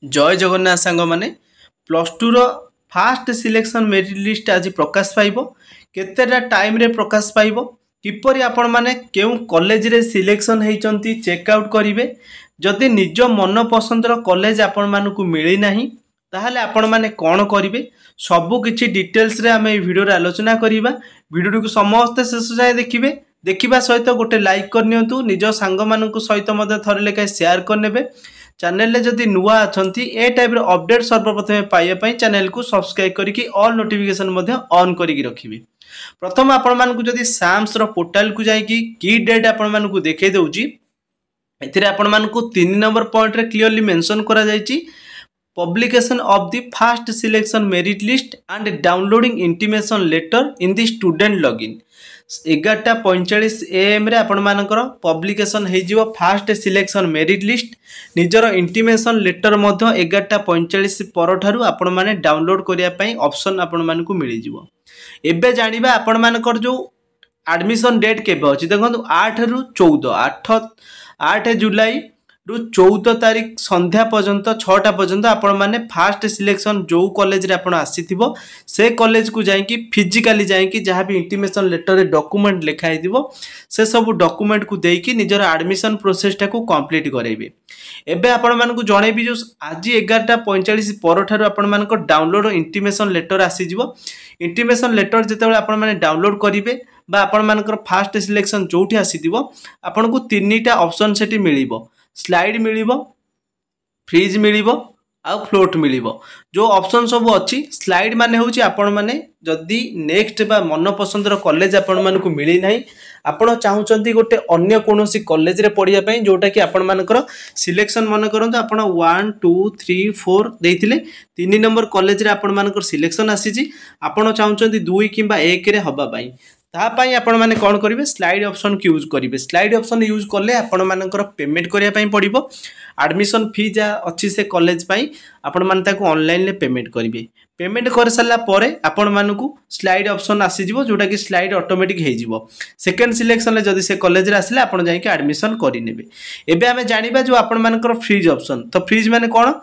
जय जगन्नाथ सांग माने प्लस टू रो फास्ट सिलेक्शन मेरिट लिस्ट आज प्रकाश पाइबो केतेटा टाइम रे प्रकाश पाइबो किपरि आपण माने केउ कॉलेज रे सिलेक्शन हेचंती चेकआउट करिवे जदि निज मन पसंद रो कॉलेज आपण मानकु मिली नाही ताहले आपण माने कोन करिवे सबु किछि डिटेल्स रे हमें वीडियो रे आलोचना करिबा वीडियो को समस्त शेष जाय देखिबे देखिबा सहित गोटे लाइक करनियंतु निज सांग मानकु सहित मदे थरे लेके शेयर करनेबे चैनल ले जदि नुआ अछंती ए टाइप रो अपडेट सर्वप्रथम पाइया पई चैनल को सब्सक्राइब करिकि ऑल नोटिफिकेशन मध्ये ऑन करिकि रखिबे। प्रथम आपण मानकु जदि साम्स रो पोर्टल को जाई की डेट आपण मानकु देखे दउची एथिरे आपण मानकु 3 नंबर पॉइंट रे क्लियरली मेंशन करा जाईची publication of the first selection merit list and downloading intimation letter in the student login 11:45 AM रे आपण मानकर पब्लिकेशन हे जिवो फास्ट सिलेक्शन मेरिट लिस्ट निजर इंटिमेशन लेटर मध्य 11:45 पर ठारू आपण माने डाउनलोड करिया पई ऑप्शन आपण मानकु मिली जिवो। एबे जानिबा आपण मानकर जो एडमिशन डेट केबे अछि देखंतु 8 रु 14 8 जुलाई रु 14 तारीख संध्या पर्यंत 6टा पर्यंत आपण माने फास्ट सिलेक्शन जो कॉलेज रे आपण आसीथिबो से कॉलेज को जाई कि फिजिकली जाई कि जहां भी इंटिमेशन लेटर रे डॉक्यूमेंट लिखाई दिबो से सब डॉक्यूमेंट को देई कि निजर एडमिशन प्रोसेस टा को कंप्लीट करेबे। एबे आपण मानकु जणेबी जो आज 11:45 पर ठारू आपण मानक डाउनलोड इंटिमेशन लेटर आसी जिवो इंटिमेशन लेटर जेतेबेले आपण माने डाउनलोड करिवे बा आपण मानकर फास्ट सिलेक्शन जोठी आसीथिबो आपण को तीनटा ऑप्शन सेठी मिलिबो स्लाइड मिलिबो फ्रीज मिलिबो आ फ्लोट मिलिबो जो ऑप्शन सब अछि स्लाइड माने होची आपण माने जदी नेक्स्ट बा मन पसंद रो कॉलेज आपण मानकु मिली नाही आपण चाहुचंती गोटे अन्य कोनोसी कॉलेज रे पढिया पई जोटा कि आपण मानकर सिलेक्शन मन करंतु आपण 1 2 3 4 देथिले 3 नंबर कॉलेज रे आपण मानकर सिलेक्शन आसीची आपण चाहुचंती 2 किबा 1 रे हबा पई तापाई आपण माने कोन करिवे स्लाइड ऑप्शन को यूज करिवे स्लाइड ऑप्शन यूज करले आपण मानकर पेमेंट करिया पई पड़िबो एडमिशन फी जा अछि से कॉलेज पई आपण माने ताको ऑनलाइन ले पेमेंट करिवे पेमेंट कर सला परे आपण मानकु स्लाइड ऑप्शन आसी जिवो जोटा कि स्लाइड ऑटोमेटिक हे जिवो सेकंड सिलेक्शन ले जदी से कॉलेज रे आसले आपण जाई कि एडमिशन करि नेबे। एबे हमें जानिबा जो आपण मानकर फ्रीज ऑप्शन तो फ्रीज माने कोन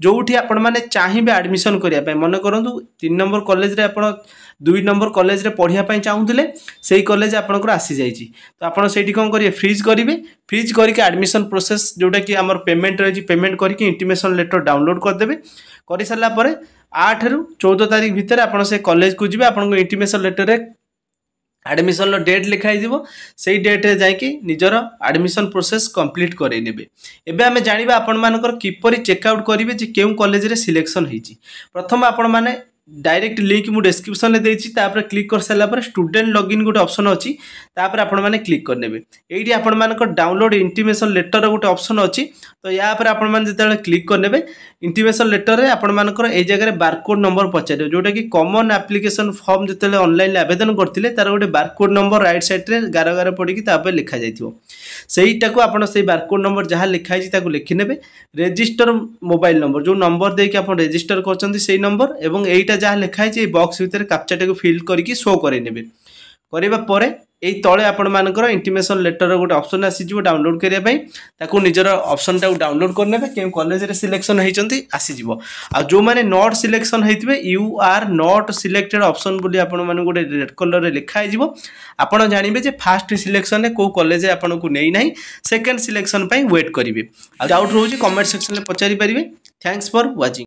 जोठी आपण माने चाहिबे एडमिशन करिया पई मन करंतु 3 नंबर कॉलेज रे आपण 2 नंबर कॉलेज रे पढिया पई चाहुथिले सेही कॉलेज आपनकर आसी जाईची तो आपण सेठी कोन करिवे फ्रीज करिवे फ्रीज करके एडमिशन प्रोसेस जोटा कि हमर पेमेंट रही पेमेंट करके इंटिमेशन लेटर डाउनलोड कर देबे करि सला परे 8 रु 14 तारीख भीतर आपण से कॉलेज को जिवे आपण को इंटिमेशन लेटर रे एडमिशन लो डेट लिखाई दिबो सेही डेट रे जाई कि निजर एडमिशन प्रोसेस कंप्लीट करै नेबे। एबे हमें जानिबा आपण मानकर किपरि चेकआउट करिवे जे केउ कॉलेज रे सिलेक्शन हेची प्रथम आपण माने डायरेक्ट लिंक मु डिस्क्रिप्शन ले देछि तापर क्लिक कर सला पर स्टूडेंट लॉगिन गोटे ऑप्शन अछि तापर आपण माने क्लिक कर नेबे एडी आपण मानकर डाउनलोड इंटिमेशन लेटर गोटे ऑप्शन अछि तो या पर आपण माने जेतेले क्लिक कर नेबे इंटिमेशन लेटर रे आपण मानकर ए जगह रे बारकोड नंबर पचारे जोटा कि कॉमन एप्लीकेशन फॉर्म जेतेले ऑनलाइन आवेदन करथिले तार गोटे बारकोड नंबर राइट साइड रे गार गार पड़ी कि तापर लिखा जाइथिबो सेहीटा को आपण सेही बारकोड नंबर जहां लिखाई छि ताको लिखि नेबे रजिस्टर मोबाइल नंबर जो नंबर दे कि आपण रजिस्टर करचंती सेही नंबर एवं एटा जहां लिखाई छि बॉक्स भीतर कैप्चा टाको फिल करके शो करे नेबे करिबा परे एई तळे आपण मानकर इंटिमेशन लेटर गोटे ऑप्शन आसी जिवो डाउनलोड करिया पई ताको निजर ऑप्शन टाको डाउनलोड करनेबे के कॉलेज रे सिलेक्शन हेचंती आसी जिवो आ जो माने नॉट सिलेक्शन हेतिबे you are not selected option बोली आपण माने गोटे रेड कलर रे लिखा हे जिवो आपण जानिबे जे फर्स्ट सिलेक्शन रे को कॉलेज रे आपण को नेई नाही सेकंड सिलेक्शन पई वेट करिवे आ डाउट रहउची कमेंट सेक्शन ले पचारि परिबे। Thanks for watching.